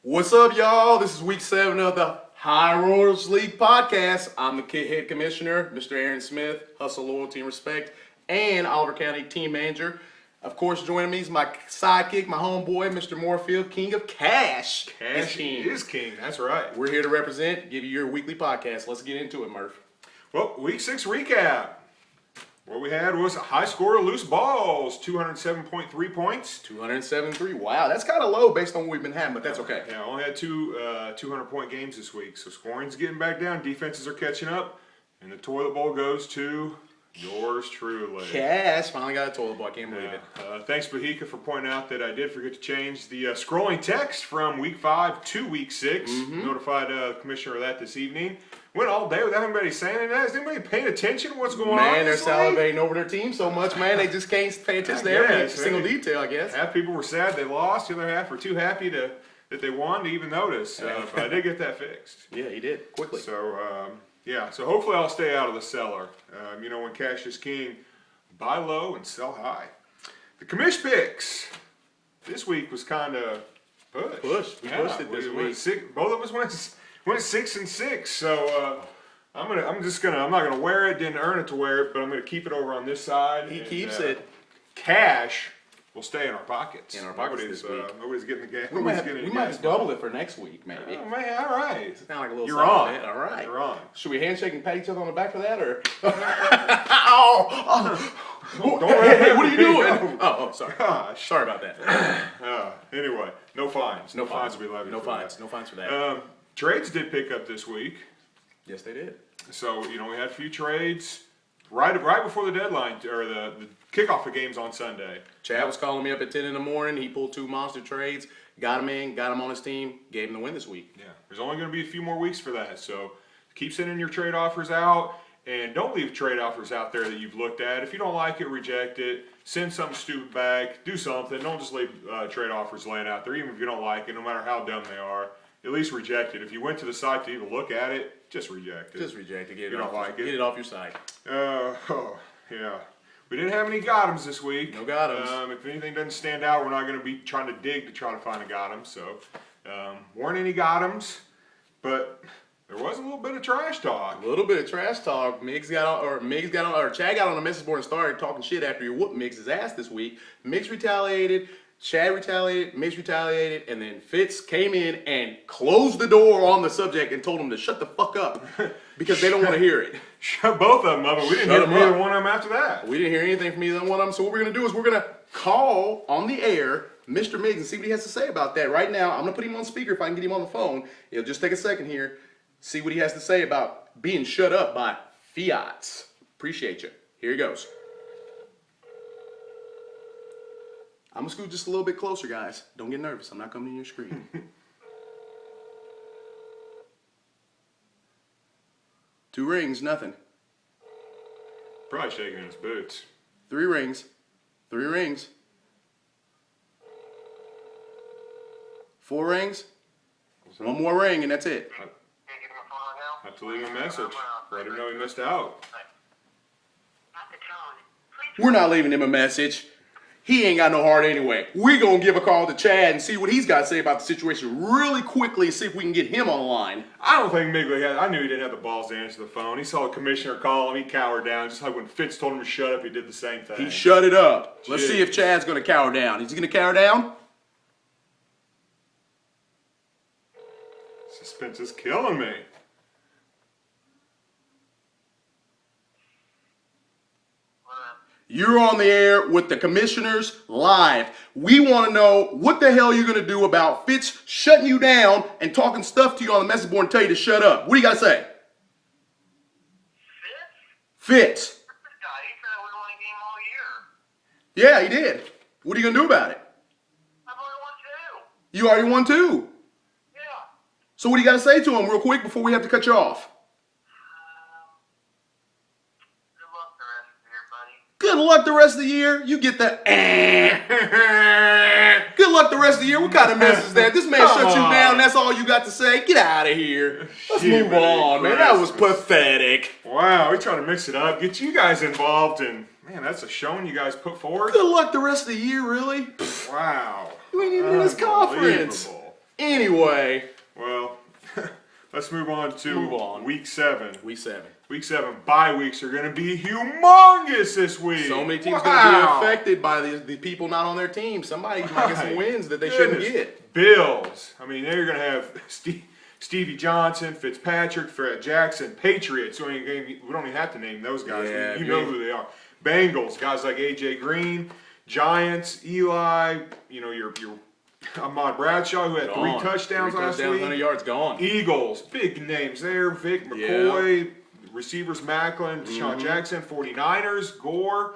What's up, y'all? This is week 7 of the High Rollers League podcast. I'm the head commissioner, Mr. Aaron Smith, Hustle, Loyalty, and Respect, and Oliver County team manager. Of course, joining me is my sidekick, my homeboy, Mr. Moorfield, King of Cash. Cash is king. That's right. We're here to represent, give you your weekly podcast. Let's get into it, Murph. Well, week 6 recap. What we had was a high score of loose balls, 207.3 points. 207.3. Wow, that's kind of low based on what we've been having, but that's okay. Yeah, only had two 200-point games this week, so scoring's getting back down. Defenses are catching up, and the toilet bowl goes to yours truly. Cash finally got a toilet bowl. I can't believe it. Thanks, Bahika, for pointing out that I did forget to change the scrolling text from week 5 to week 6. Notified the commissioner of that this evening. Went all day without anybody saying anything. Is anybody paying attention to what's going on? Man, they're salivating over their team so much, man. They just can't pay attention to every single detail, I guess. Half people were sad they lost. The other half were too happy that they won to even notice. But I did get that fixed. Yeah, he did, quickly. So, so hopefully I'll stay out of the cellar. When cash is king, buy low and sell high. The commish picks this week was kind of pushed. We pushed it this week. Both of us went 6 and 6. So I'm not gonna wear it. Didn't earn it to wear it, but I'm gonna keep it over on this side. He keeps it. Cash will stay in our pockets. This week. Nobody's getting the gas. We might double it for next week, maybe. Oh man, all right. It's kind of like a little. You're on. Bit. All right. You're on. Should we handshake and pat each other on the back for that, or? Hey, what are you doing? Oh, sorry. Gosh. Sorry about that. Anyway, no fines. No fines fines. will be levied. No for fines. that. No fines for that. Trades did pick up this week. Yes, they did. So, we had a few trades right before the deadline, or the kickoff of games on Sunday. Chad was calling me up at 10 in the morning. He pulled 2 monster trades, got him in, got him on his team, gave him the win this week. Yeah, there's only going to be a few more weeks for that. So, keep sending your trade offers out, and don't leave trade offers out there that you've looked at. If you don't like it, reject it. Send something stupid back. Do something. Don't just leave trade offers laying out there, even if you don't like it, no matter how dumb they are. At least reject it. If you went to the site to even look at it, just reject it. Just reject it. Get it off your site. Yeah. We didn't have any got-ems this week. No got-ems. If anything doesn't stand out, we're not going to be trying to dig to try to find a got-em. So, weren't any got-ems, but there was a little bit of trash talk. A little bit of trash talk. Chad got on the message board and started talking shit after he whooped Miggs' ass this week. Miggs retaliated. Chad retaliated, Miggs retaliated, and then Fitz came in and closed the door on the subject and told him to shut the fuck up because they don't want to hear it. Shut both of them up, but we didn't hear from either one of them after that. We didn't hear anything from either one of them, so what we're going to do is we're going to call on the air Mr. Miggs and see what he has to say about that. Right now, I'm going to put him on speaker if I can get him on the phone. It'll just take a second here. See what he has to say about being shut up by Fiats. Appreciate you. Here he goes. I'm going to scoot just a little bit closer, guys. Don't get nervous. I'm not coming to your screen. 2 rings, nothing. Probably shaking in his boots. 3 rings. 3 rings. 4 rings. 1 more ring, and that's it. Have to leave him a message. Let him know he missed out. We're not leaving him a message. He ain't got no heart anyway. We're going to give a call to Chad and see what he's got to say about the situation really quickly and see if we can get him on the line. I don't think Migley had. I knew he didn't have the balls to answer the phone. He saw the commissioner call him. He cowered down. Just like when Fitz told him to shut up, he did the same thing. He shut it up. Let's see if Chad's going to cower down. Is he going to cower down? Suspense is killing me. You're on the air with the commissioners live. We want to know what the hell you're going to do about Fitz shutting you down and talking stuff to you on the message board and tell you to shut up. What do you got to say? Fitz. This guy, he said we won a game all year. Yeah, he did. What are you going to do about it? I've only won 2. You already won 2. Yeah. So what do you got to say to him real quick before we have to cut you off? Good luck the rest of the year, buddy. Good luck the rest of the year. You get the Good luck the rest of the year. What kind of mess is that? This man shut you down. That's all you got to say. Get out of here. Let's move on, man. That was pathetic. Wow, we're trying to mix it up, get you guys involved, and man, that's a showing you guys put forward. Good luck the rest of the year, really? Wow. You ain't even in this conference. Anyway, Well, let's move on to week 7. week 7. Week 7 bye weeks are going to be humongous this week. So many teams going to be affected by the people not on their team. Somebody might get some wins that they shouldn't get. Bills. I mean, they're going to have Stevie Johnson, Fitzpatrick, Fred Jackson, Patriots. We don't even have to name those guys. Yeah, you know who they are. Bengals, guys like A.J. Green, Giants, Eli, your Ahmad Bradshaw, who had 3 touchdowns last week. 100 yards, gone. Eagles, big names there. Vic McCoy, receivers Macklin, Deshaun Jackson, 49ers, Gore.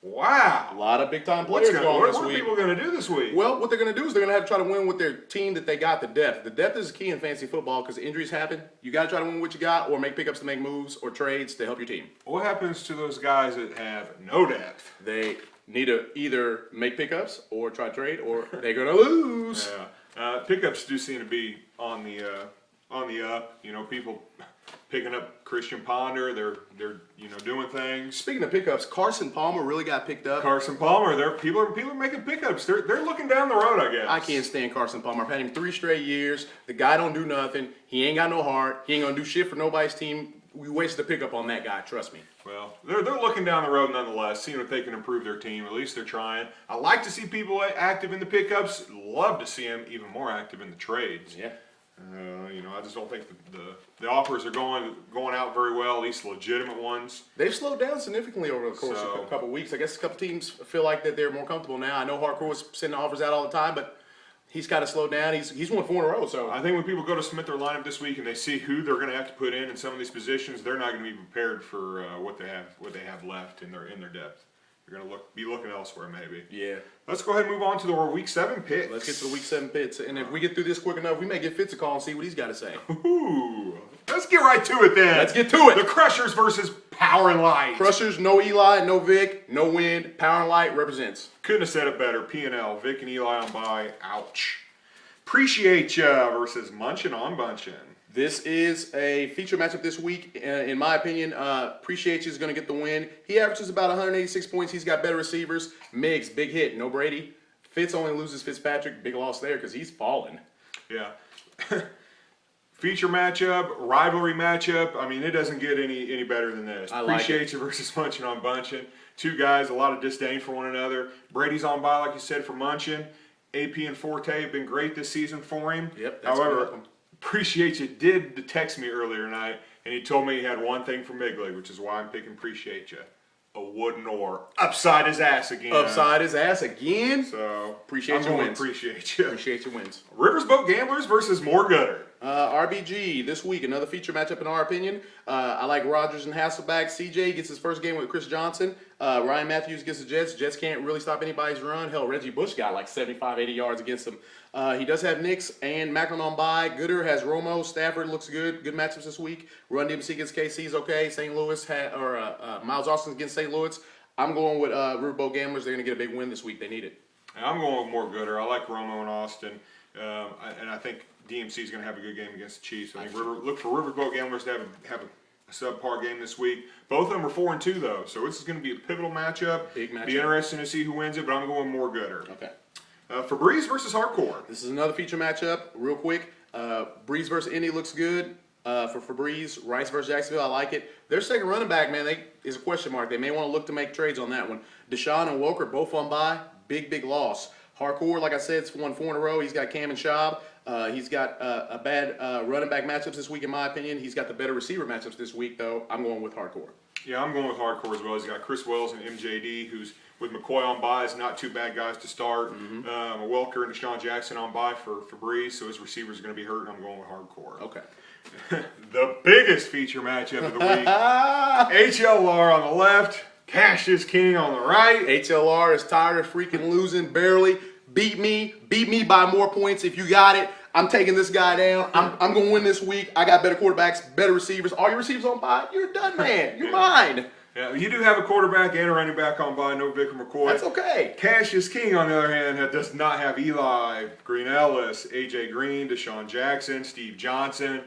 Wow. A lot of big-time players gone this what week. are people going to do this week? Well, what they're going to do is they're going to have to try to win with their team that they got, the depth. The depth is key in fantasy football because injuries happen. You got to try to win what you got or make pickups to make moves or trades to help your team. What happens to those guys that have no depth? They need to either make pickups or try to trade or they're going to lose. Yeah. Pickups do seem to be on the up. People picking up Christian Ponder. They're doing things. Speaking of pickups, Carson Palmer really got picked up. Carson Palmer. People are making pickups. They're looking down the road, I guess. I can't stand Carson Palmer. I've had him 3 straight years. The guy don't do nothing. He ain't got no heart. He ain't gonna do shit for nobody's team. We wasted a pickup on that guy. Trust me. Well, they're looking down the road nonetheless, seeing if they can improve their team. At least they're trying. I like to see people active in the pickups. Love to see them even more active in the trades. Yeah. I just don't think the offers are going out very well. At least legitimate ones. They've slowed down significantly over the course of a couple of weeks. I guess a couple teams feel like that they're more comfortable now. I know Hardcore was sending offers out all the time, but he's kind of slowed down. He's won 4 in a row. So I think when people go to submit their lineup this week and they see who they're going to have to put in some of these positions, they're not going to be prepared for what they have left in their depth. You're going to be looking elsewhere, maybe. Yeah. Let's go ahead and move on to our Week 7 picks. Let's get to the Week 7 picks. And if we get through this quick enough, we may get Fitz a call and see what he's got to say. Ooh. Let's get right to it then. Let's get to it. The Crushers versus Power and Light. Crushers, no Eli, no Vic, no wind. Power and Light represents. Couldn't have said it better. P&L, Vic and Eli on bye. Ouch. Appreciate ya versus Munchin on Bunchin. This is a feature matchup this week. In my opinion, Appreciate You is going to get the win. He averages about 186 points. He's got better receivers. Miggs, big hit. No Brady. Fitz only loses Fitzpatrick. Big loss there because he's fallen. Yeah. Feature matchup, rivalry matchup. I mean, it doesn't get any better than this. I like Appreciate You versus Munchin on Bunchin. 2 guys, a lot of disdain for one another. Brady's on bye, like you said, for Munchin. AP and Forte have been great this season for him. Yep. That's However, Appreciate You did text me earlier tonight, and he told me he had one thing for Midgley, which is why I'm picking Appreciate You. A wooden oar upside his ass again. Upside his ass again. So Appreciate You wins. Appreciate You. Appreciate You wins. Riversboat Gamblers versus More Gooder. RBG this week, another feature matchup in our opinion. I like Rodgers and Hasselback. CJ gets his first game with Chris Johnson. Ryan Matthews gets the Jets. Jets can't really stop anybody's run. Hell, Reggie Bush got like 75, 80 yards against them. He does have Knicks and Macklin on bye. Gooder has Romo. Stafford looks good. Good matchups this week. Run DMC against KC is okay. St. Louis Miles Austin against St. Louis. I'm going with Riverboat Gamblers. They're going to get a big win this week. They need it. I'm going with More Gooder. I like Romo and Austin. And I think DMC is going to have a good game against the Chiefs. I think look for Riverboat Gamblers to have a subpar game this week. Both of them are 4-2 though, so this is going to be a pivotal matchup. Big matchup. Be interesting to see who wins it, but I'm going More Gooder. Okay. Febreze versus Hardcore. This is another feature matchup. Real quick, Breeze versus Indy looks good for Febreze. Rice versus Jacksonville, I like it. Their second running back, man, is a question mark. They may want to look to make trades on that one. Deshaun and Walker both on bye. Big loss. Hardcore, like I said, it's won 4 in a row. He's got Cam and Schaub. He's got a bad running back matchups this week, in my opinion. He's got the better receiver matchups this week, though. I'm going with Hardcore. Yeah, I'm going with Hardcore as well. He's got Chris Wells and MJD, who's with McCoy on bye. Is not 2 bad guys to start. Welker and Deshaun Jackson on bye for Breeze, so his receivers are going to be hurt, and I'm going with Hardcore. Okay. The biggest feature matchup of the week. HLR on the left, Cassius King on the right. HLR is tired of freaking losing, barely. Beat me by more points if you got it. I'm taking this guy down. I'm going to win this week. I got better quarterbacks, better receivers. All your receivers on bye, you're done, man. You're mine. Yeah, you do have a quarterback and a running back on bye, no Vic McCoy. That's okay. Cassius King, on the other hand, does not have Eli, Green Ellis, A.J. Green, Deshaun Jackson, Steve Johnson.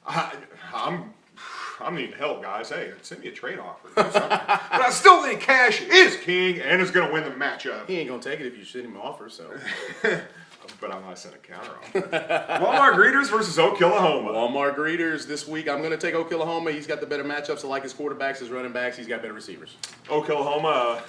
I'm I'm needing help, guys. Hey, send me a trade offer. Do something. But I still think Cash is king and is going to win the matchup. He ain't gonna take it if you send him an offer. So But I might send a counter offer. Walmart Greeters versus Oklahoma. Walmart Greeters this week. I'm gonna take Oklahoma. He's got the better matchups. I like his quarterbacks, his running backs. He's got better receivers. Oklahoma,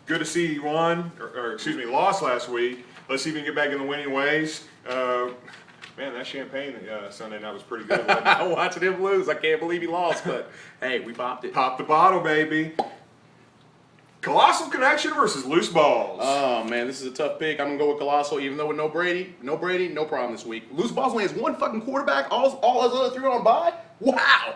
good to see you won, lost last week. Let's see if we can get back in the winning ways. Man, that champagne Sunday night was pretty good. Wasn't it? Watching him lose, I can't believe he lost. But hey, we popped it. Pop the bottle, baby. Colossal Connection versus Loose Balls. Oh man, this is a tough pick. I'm gonna go with Colossal, even though with no Brady, no problem this week. Loose Balls only has one fucking quarterback. All his other three are on bye. Wow.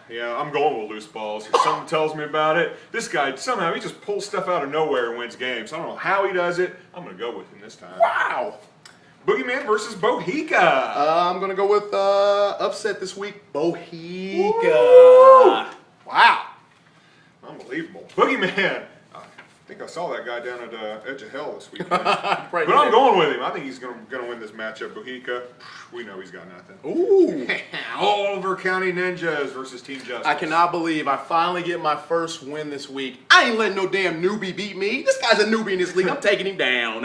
Yeah, I'm going with Loose Balls. If someone tells me about it, this guy somehow he just pulls stuff out of nowhere and wins games. I don't know how he does it. I'm gonna go with him this time. Wow. Boogeyman versus Bohica. I'm gonna go with upset this week. Bohica. Woo! Wow. Unbelievable. Boogeyman. I think I saw that guy down at Edge of Hell this weekend. Right But I'm going with him. I think he's going to win this matchup. Bohica, we know he's got nothing. Ooh. Oliver County Ninjas versus Team Justice. I cannot believe I finally get my first win this week. I ain't letting no damn newbie beat me. This guy's a newbie in this league. I'm taking him down.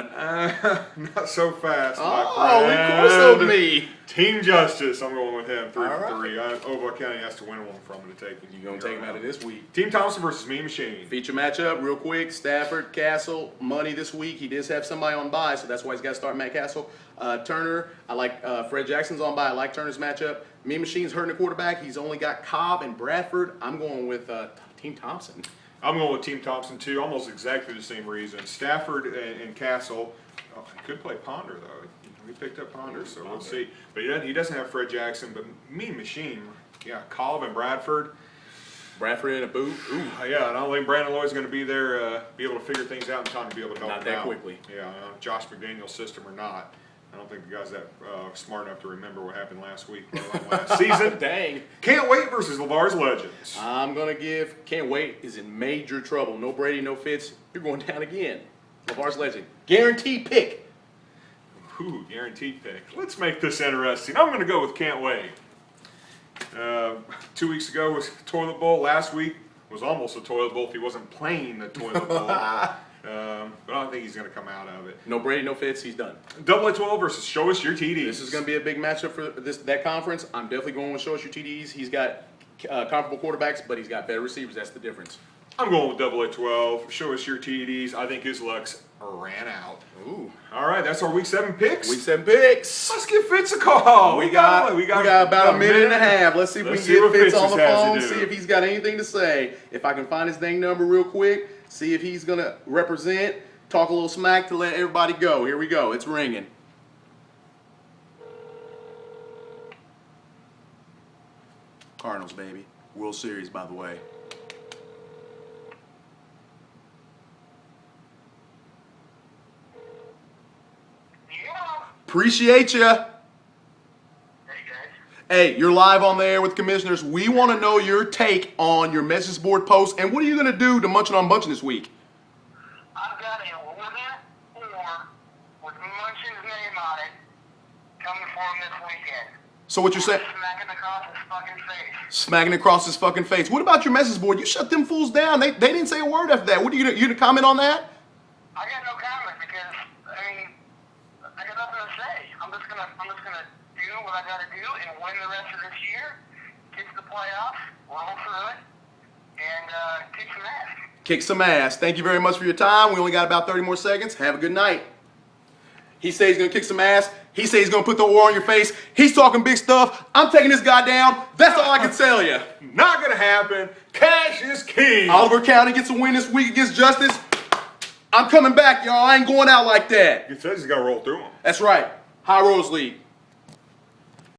Not so fast, my Oh, friend. he corsoed me. Team Justice, I'm going with him. 3 All for 3. Oval County has to win one from him to take him. You're going to take him out of this week. Team Thompson versus Mean Machine. Feature matchup, real quick. Stafford, Castle, Money this week. He does have somebody on bye, so that's why he's got to start Matt Castle. Turner, I like Fred Jackson's on bye. I like Turner's matchup. Mean Machine's hurting the quarterback. He's only got Cobb and Bradford. I'm going with Team Thompson. I'm going with Team Thompson too, almost exactly the same reason. Stafford and Castle could play Ponder though. We picked up Ponder, so we'll see. But he doesn't have Fred Jackson. But Mean Machine, yeah, Cobb and Bradford. Bradford in a boot. Ooh. Yeah, and I don't think Brandon Lloyd's going to be there, be able to figure things out in time to be able to help Not him that out. quickly. Yeah, Josh McDaniel's system or not. I don't think the guy's that smart enough to remember what happened last week or last season. Dang. Can't Wait versus LeVar's Legends. I'm going to give Can't Wait is in major trouble. No Brady, no Fitz. You're going down again. LeVar's Legend. Guaranteed pick. Ooh, guaranteed pick. Let's make this interesting. I'm going to go with Can't Wait. 2 weeks ago was Toilet Bowl. Last week was almost a toilet bowl if he wasn't playing the toilet bowl. But I don't think he's going to come out of it. No Brady, no Fitz. He's done. Double A12 versus Show Us Your TDs. This is going to be a big matchup for that conference. I'm definitely going with Show Us Your TDs. He's got comparable quarterbacks, but he's got better receivers. That's the difference. I'm going with Double A12. Show Us Your TDs. I think his luck's ran out. Ooh. All right, that's our Week 7 picks. Week 7 picks. Let's give Fitz a call. We got about a minute and a half. Let's see if Let's we see can what get Fitz Fitz on the has to phone, do. see if he's got anything to say. If I can find his dang number real quick, see if he's going to represent, talk a little smack to let everybody go. Here we go. It's ringing. Cardinals, baby. World Series, by the way. Yeah. Appreciate you. Hey, guys. Hey, you're live on the air with commissioners. We want to know your take on your message board post, and what are you going to do to Munchin' on Bunchin' this week? I've got a wooden oar with Munchin's name on it coming for him this weekend. So what you're saying? Smacking across his fucking face. Smacking across his fucking face. What about your message board? You shut them fools down. They didn't say a word after that. What are you gonna comment on that? I got no comment because I got nothing to say. I'm just gonna do what I gotta do and win the rest of this year, get to the playoffs, roll through it, and kick some ass. Kick some ass. Thank you very much for your time. We only got about 30 more seconds. Have a good night. He says he's gonna kick some ass. He says he's gonna put the oar on your face. He's talking big stuff. I'm taking this guy down. That's all I can tell you. Not going to happen. Cash is king. Oliver County gets a win this week against Justice. I'm coming back, y'all. I ain't going out like that. You said he's got to roll through him. That's right. High Rose League.